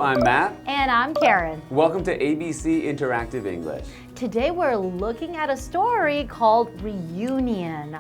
I'm Matt. And I'm Karen. Welcome to ABC Interactive English. Today we're looking at a story called Reunion.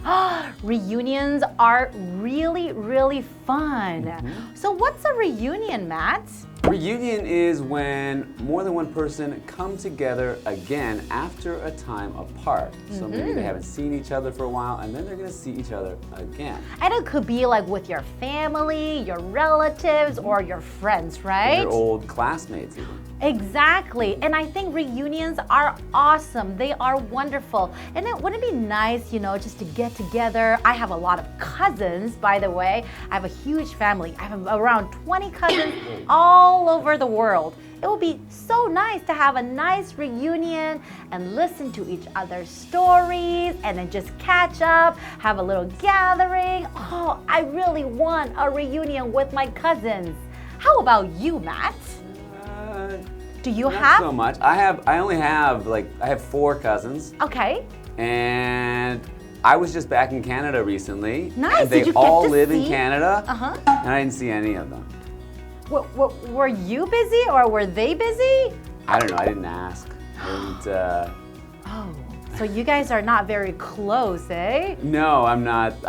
Reunions are really fun. So what's a reunion, Matt? Reunion is when more than one person come together again after a time apart. So maybe they haven't seen each other for a while and then they're going to see each other again. And it could be like with your family, your relatives, or your friends, right? Your old classmates even. Exactly. And I think reunions are awesome. They are wonderful. And wouldn't it be nice, just to get together? I have a lot of cousins, by the way. I have a huge family. I have around 20 cousins all over the world. It will be so nice to have a nice reunion and listen to each other's stories and then just catch up, have a little gathering. Oh, I really want a reunion with my cousins. How about you, Matt? Do you have? Not so much. I only have I have 4 cousins. Okay. And I was just back in Canada recently. Nice. And they Did you all get to live see? in Canada. And I didn't see any of them. Were you busy or were they busy? I don't know. I didn't ask. Oh, so you guys are not very close, eh? No, I'm not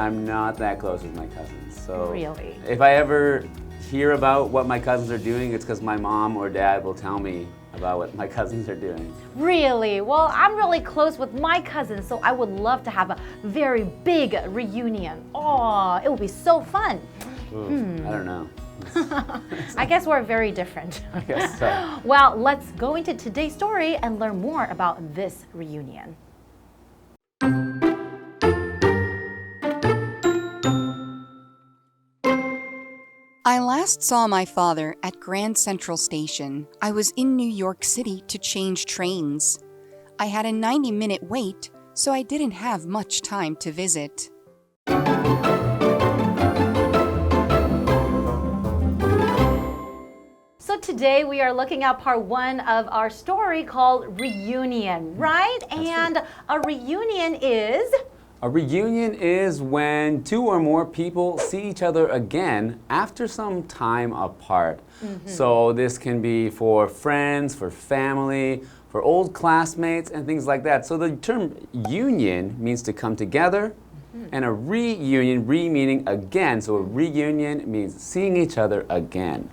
that close with my cousins. So Really? if I ever hear about what my cousins are doing, it's because my mom or dad will tell me about what my cousins are doing. Really? Well, I'm really close with my cousins, so I would love to have a very big reunion. Oh, it would be so fun. Ooh, I don't know. I guess we're very different. I guess so. Well, let's go into today's story and learn more about this reunion. I last saw my father at Grand Central Station. I was in New York City to change trains. I had a 90-minute wait, so I didn't have much time to visit. So today we are looking at part 1 of our story called Reunion, right? And a reunion is? A reunion is when 2 or more people see each other again after some time apart. So this can be for friends, for family, for old classmates, and things like that. So the term union means to come together, and a reunion, meaning again. So a reunion means seeing each other again.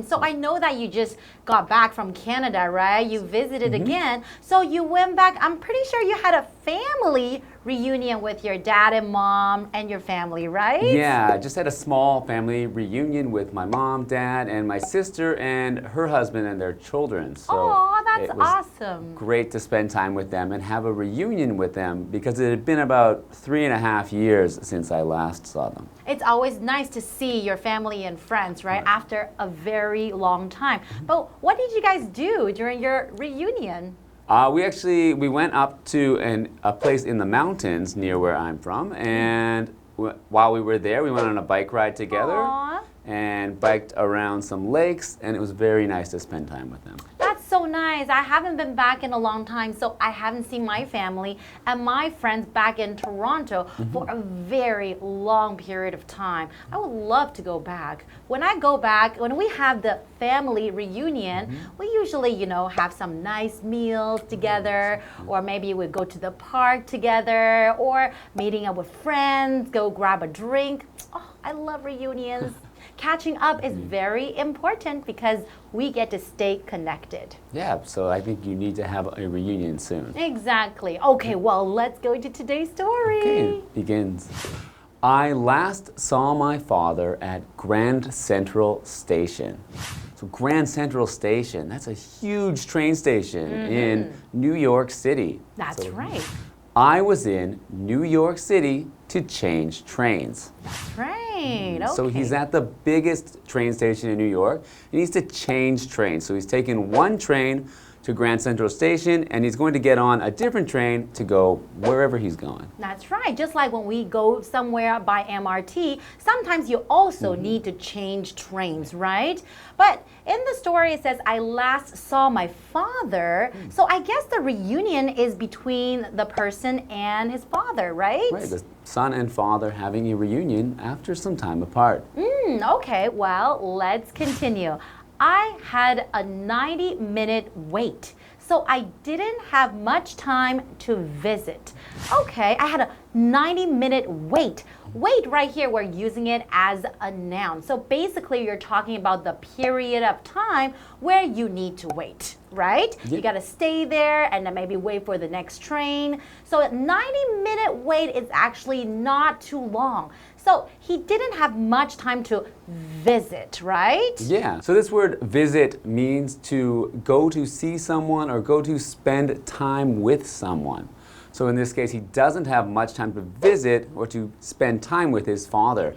So I know that you just got back from Canada, right? You visited again. So you went back, I'm pretty sure you had a family reunion with your dad and mom and your family, right? Yeah, I just had a small family reunion with my mom, dad, and my sister and her husband and their children. So oh, that's it was awesome. great to spend time with them and have a reunion with them because it had been about 3.5 years since I last saw them. It's always nice to see your family and friends, right? After a very long time. But what did you guys do during your reunion? We went up to a place in the mountains near where I'm from, and while we were there, we went on a bike ride together. Aww. And biked around some lakes, and it was very nice to spend time with them. That's so nice. I haven't been back in a long time, so I haven't seen my family and my friends back in Toronto for a very long period of time. I would love to go back. When I go back, when we have the family reunion, we usually, have some nice meals together, or maybe we go to the park together, or meeting up with friends, go grab a drink. Oh, I love reunions. Catching up is very important because we get to stay connected. Yeah, so I think you need to have a reunion soon. Exactly. Okay, well, let's go into today's story. Okay, it begins. I last saw my father at Grand Central Station. So Grand Central Station, that's a huge train station in New York City. That's right. I was in New York City to change trains. That's right. Okay. So he's at the biggest train station in New York. He needs to change trains. So he's taken one train to Grand Central Station, and he's going to get on a different train to go wherever he's going. That's right. Just like when we go somewhere by MRT, sometimes you also need to change trains, right? But in the story, it says, I last saw my father. So I guess the reunion is between the person and his father, right? Right, the son and father having a reunion after some time apart. Okay, well, let's continue. I had a 90-minute wait. So I didn't have much time to visit. Okay, I had a 90-minute wait. Wait right here, we're using it as a noun. So basically, you're talking about the period of time where you need to wait, right? Yep. You got to stay there and then maybe wait for the next train. So a 90-minute wait is actually not too long. So he didn't have much time to visit, right? Yeah, so this word visit means to go to see someone or go to spend time with someone. So in this case, he doesn't have much time to visit or to spend time with his father.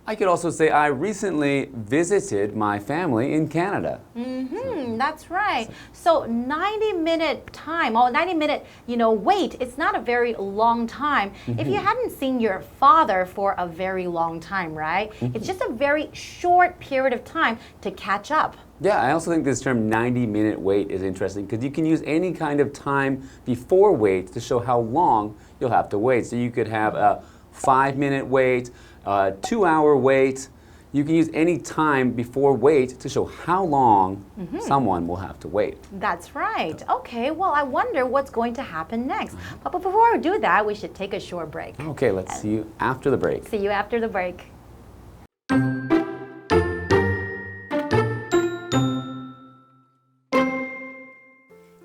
I could also say, I recently visited my family in Canada. That's right. So 90-minute time, 90-minute, wait, it's not a very long time. If you hadn't seen your father for a very long time, right? It's just a very short period of time to catch up. Yeah, I also think this term 90-minute wait is interesting because you can use any kind of time before wait to show how long you'll have to wait. So you could have a 5-minute wait, a 2-hour wait. You can use any time before wait to show how long someone will have to wait. That's right. Okay, well, I wonder what's going to happen next. But before we do that, we should take a short break. Okay, let's see you after the break. See you after the break.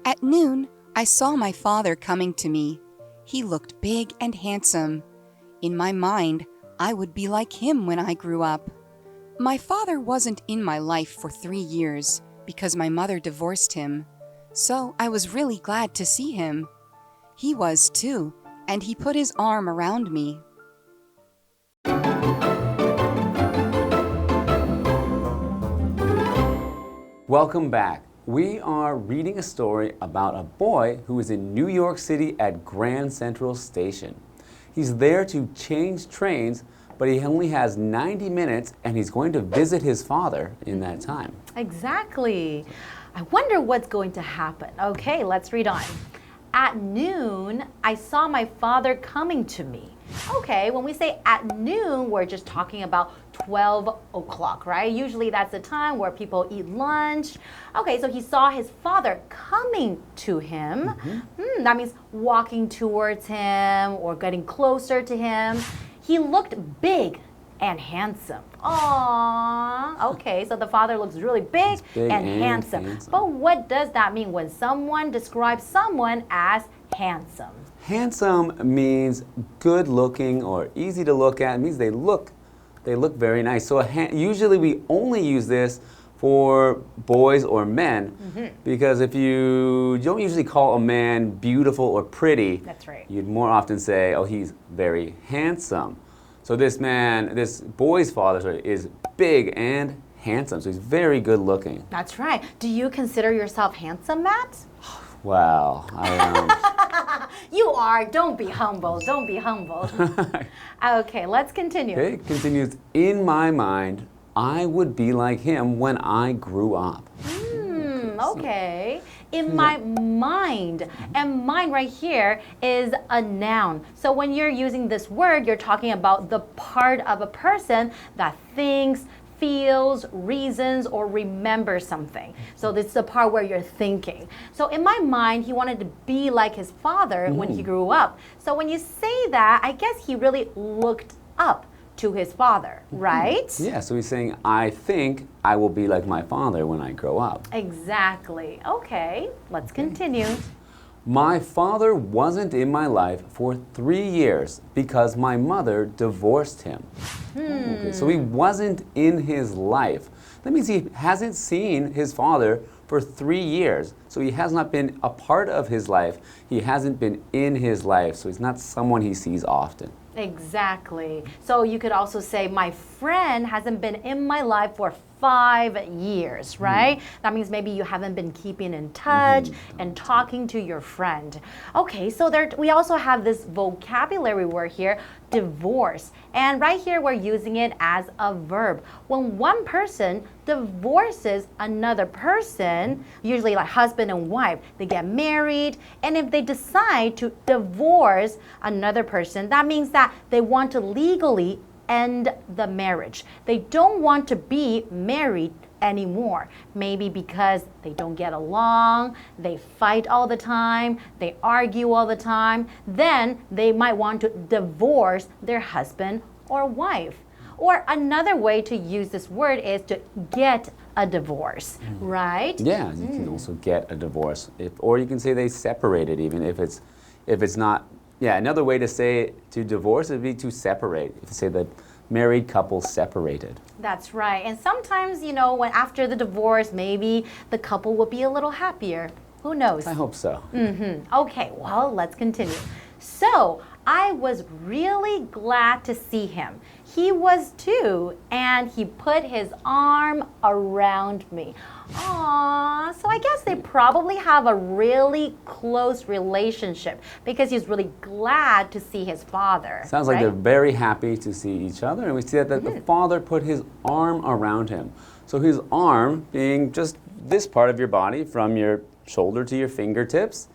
At noon, I saw my father coming to me. He looked big and handsome. In my mind, I would be like him when I grew up. My father wasn't in my life for 3 years because my mother divorced him. So I was really glad to see him. He was too, and he put his arm around me. Welcome back. We are reading a story about a boy who is in New York City at Grand Central Station. He's there to change trains, but he only has 90 minutes and he's going to visit his father in that time. Exactly. I wonder what's going to happen. Okay, let's read on. At noon, I saw my father coming to me. Okay, when we say at noon, we're just talking about 12 o'clock, right? Usually that's the time where people eat lunch. Okay, so he saw his father coming to him. That means walking towards him or getting closer to him. He looked big and handsome. Aww. Okay, so the father looks really big and handsome. But what does that mean when someone describes someone as handsome? Handsome means good looking or easy to look at. It means they look very nice. So usually we only use this for boys or men because if you don't usually call a man beautiful or pretty, that's right. You'd more often say, oh, he's very handsome. So this boy's father is big and handsome, so he's very good looking. That's right. Do you consider yourself handsome, Matt? Wow, I am. You are. Don't be humble. Don't be humble. Okay, let's continue. Okay, it continues. In my mind, I would be like him when I grew up. Okay. In my mind. And mind right here is a noun. So when you're using this word, you're talking about the part of a person that thinks, feels, reasons, or remembers something. So this is the part where you're thinking. So in my mind, he wanted to be like his father when he grew up. So when you say that, I guess he really looked up to his father, right? Yeah, so he's saying, I think I will be like my father when I grow up. Exactly. Okay, let's continue. My father wasn't in my life for 3 years because my mother divorced him. Okay, so he wasn't in his life. That means he hasn't seen his father for 3 years. So he has not been a part of his life. He hasn't been in his life. So he's not someone he sees often. Exactly. So you could also say, my friend hasn't been in my life for 5 years, right? That means maybe you haven't been keeping in touch and talking to your friend. Okay, so we also have this vocabulary word here, divorce. And right here we're using it as a verb. When one person divorces another person, usually like husband and wife, they get married, and if they decide to divorce another person, that means that they want to legally end the marriage. They don't want to be married anymore. Maybe because they don't get along, they fight all the time, they argue all the time. Then they might want to divorce their husband or wife. Or another way to use this word is to get a divorce, right? Yeah, you can also get a divorce. Or you can say they separated even if it's not. Yeah, another way to say to divorce would be to separate. If you say the married couple separated. That's right. And sometimes, you know, when after the divorce, maybe the couple will be a little happier. Who knows? I hope so. Okay, well, let's continue. So, I was really glad to see him. He was too, and he put his arm around me. Aww, so I guess they probably have a really close relationship because he's really glad to see his father. Sounds like they're very happy to see each other, and we see that the father put his arm around him. So his arm being just this part of your body from your shoulder to your fingertips.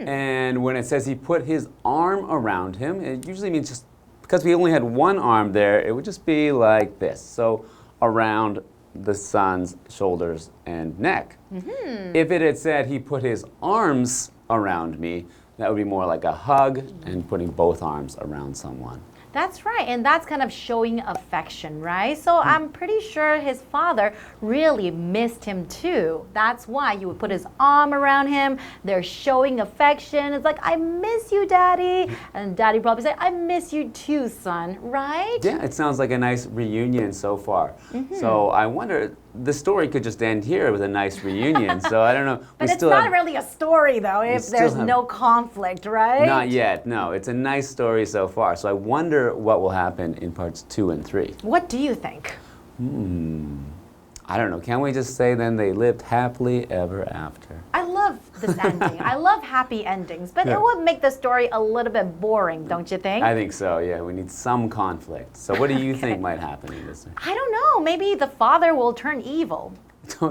And when it says he put his arm around him, it usually means just because we only had one arm there, it would just be like this. So around the son's shoulders and neck. If it had said he put his arms around me, that would be more like a hug and putting both arms around someone. That's right, and that's kind of showing affection, right? So I'm pretty sure his father really missed him too. That's why he would put his arm around him. They're showing affection. It's like, I miss you, Daddy. And Daddy probably say, I miss you too, son, right? Yeah, it sounds like a nice reunion so far. So I wonder, the story could just end here with a nice reunion. So I don't know. But it's not really a story though if there's no conflict, right? Not yet, no. It's a nice story so far. So I wonder what will happen in parts 2 and 3. What do you think? I don't know. Can't we just say then they lived happily ever after? I love this ending. I love happy endings, but it would make the story a little bit boring, don't you think? I think so, yeah. We need some conflict. So what do you think might happen in this? I don't know. Maybe the father will turn evil.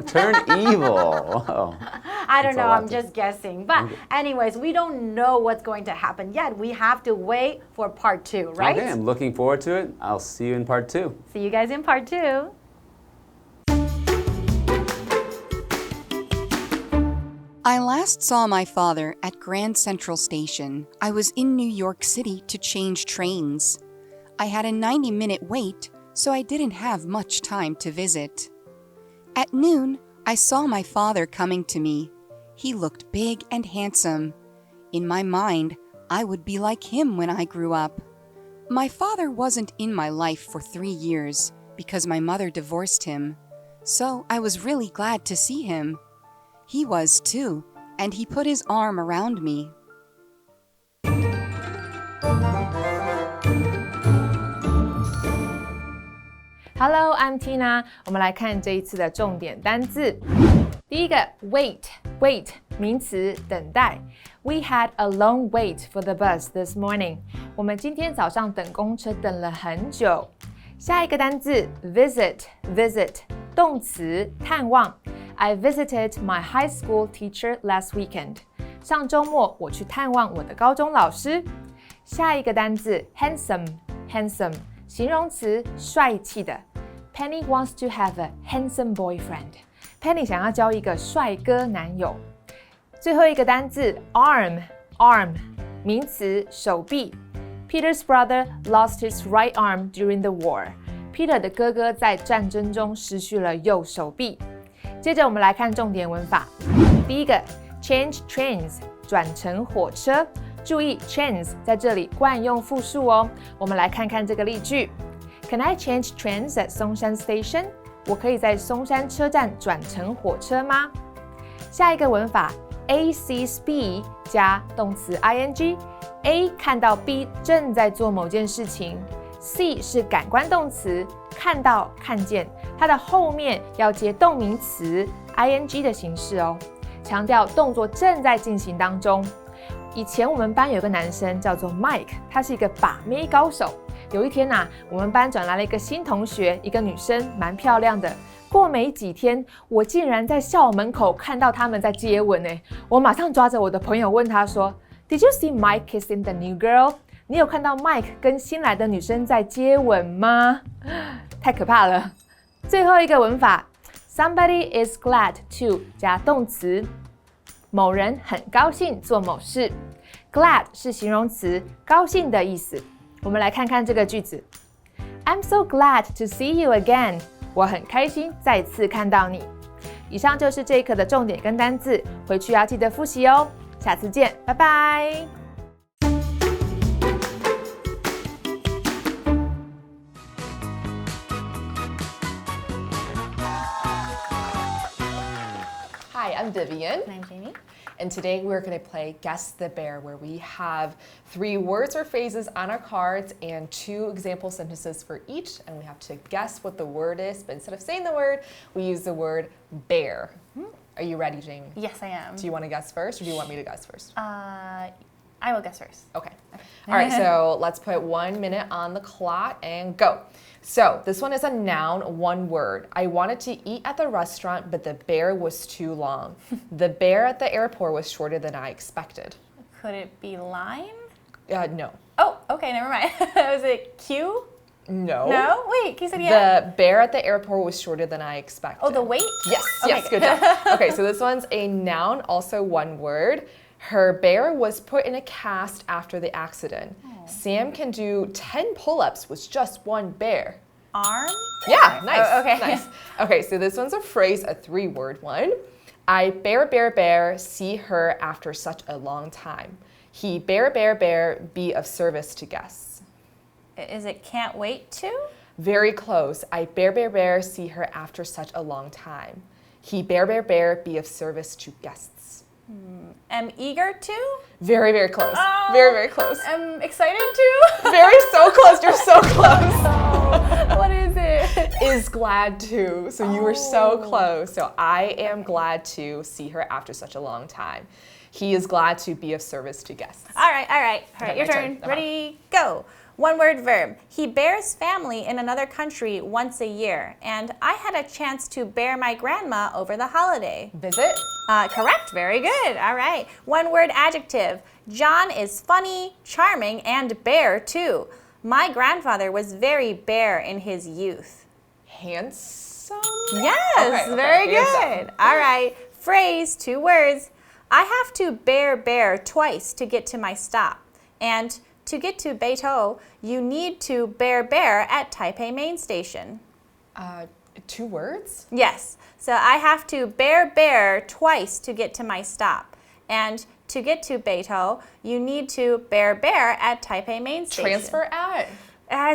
Turn evil. Whoa. I don't know. I'm just guessing. But anyways, we don't know what's going to happen yet. We have to wait for part 2, right? Okay, I'm looking forward to it. I'll see you in part 2. See you guys in part 2. I last saw my father at Grand Central Station. I was in New York City to change trains. I had a 90-minute wait, so I didn't have much time to visit. At noon, I saw my father coming to me. He looked big and handsome. In my mind, I would be like him when I grew up. My father wasn't in my life for 3 years because my mother divorced him. So I was really glad to see him. He was too, and he put his arm around me. Hello, I'm Tina. 我们来看这一次的重点单字。第一个 wait 名词等待。We had a long wait for the bus this morning. 我们今天早上等公车等了很久。下一个单字 visit 动词探望。I visited my high school teacher last weekend. 上周末我去探望我的高中老师。下一个单字 handsome 形容词帅气的。Penny wants to have a handsome boyfriend. Penny 想要交一个帅哥男友。最后一个单字 arm 名词手臂。Peter's brother lost his right arm during the war. Peter 的哥哥在战争中失去了右手臂。接着我们来看重点文法。第一个 change trains 转乘火车。注意 trains 在这里惯用复数哦。我们来看看这个例句。Can I change trains at Songshan Station? 我可以在松山车站转乘火车吗？下一个文法 A sees B 加动词 ing。A 看到 B 正在做某件事情。See 是感官动词，看到、看见，它的后面要接动名词 ing 的形式哦，强调动作正在进行当中。以前我们班有个男生叫做 Mike， 他是一个把妹高手。有一天我们班转来了一个新同学，一个女生，蛮漂亮的。过没几天，我竟然在校门口看到他们在接吻耶！我马上抓着我的朋友问他说 ，Did you see Mike kissing the new girl？ 你有看到 Mike 跟新来的女生在接吻吗？太可怕了！最后一个文法 Somebody is glad to 加动词，某人很高兴做某事。Glad 是形容词，高兴的意思。我们来看看这个句子。I'm so glad to see you again. 我很开心再次看到你。以上就是这一课的重点跟单字，回去要记得复习哦。下次见，拜拜。Hi, I'm Vivian. And I'm Jamie. And today we're going to play Guess the Bear, where we have 3 words or phrases on our cards and 2 example sentences for each, and we have to guess what the word is, but instead of saying the word, we use the word bear. Are you ready, Jamie? Yes, I am. Do you want to guess first, or do you want me to guess first? I will guess first. Okay. All right, so let's put 1 minute on the clock and go. So this one is a noun, 1 word. I wanted to eat at the restaurant, but the bear was too long. The bear at the airport was shorter than I expected. Could it be line? No. Oh, okay, never mind. Was it Q? No. No? Wait, he said yeah. The bear at the airport was shorter than I expected. Oh, the wait? Yes, Okay, yes, good job. Okay, so this one's a noun, also 1 word. Her bear was put in a cast after the accident. Sam can do 10 pull-ups with just 1 bear. Arm? Yeah, nice. Oh, okay. Nice. Okay, so this one's a phrase, a 3-word one. I bear, see her after such a long time. He bear, be of service to guests. Is it can't wait to? Very close. I bear, see her after such a long time. He bear, be of service to guests. Am eager to? Very, very close. Oh, Very, very close. Am excited to? Very so close. You're so close. What is it? Is glad to. So you were so close. So I am glad to see her after such a long time. He is glad to be of service to guests. All right, Okay, your my turn. turn. Ready, go. 1-word verb. He bears family in another country once a year, and I had a chance to bear my grandma over the holiday. Visit. Correct, very good. All right. 1-word adjective. John is funny, charming, and bare too. My grandfather was very bare in his youth. Handsome. Yes, Okay, very handsome. good. All right. Phrase, 2 words. I have to bear twice to get to my stop. And to get to Beito, you need to bear at Taipei main station. 2 words? Yes. So I have to bear twice to get to my stop. And to get to Beito, you need to bear at Taipei main station. Transfer at?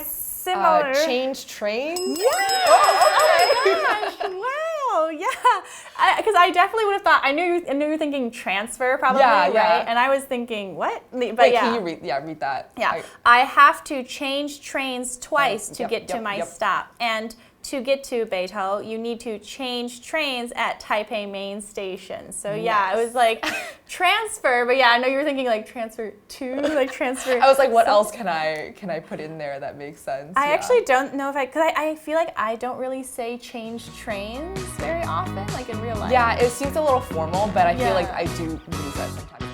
Similar. Change trains? Yes! Oh, okay. Oh my gosh! Wow! Yeah, because I definitely would have thought. I knew you were thinking transfer probably, Yeah. right? And I was thinking what? But Wait, yeah. can you read? Yeah, read that. Yeah, I have to change trains twice to get to my stop, and to get to Beito, you need to change trains at Taipei main station. So yeah, it was like transfer, but yeah, I know you were thinking like transfer to, like transfer. I was like, what else can I put in there that makes sense? I actually don't know if because I feel like I don't really say change trains very often, like in real life. Yeah, it seems a little formal, but I feel like I do use that sometimes.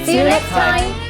See you next time.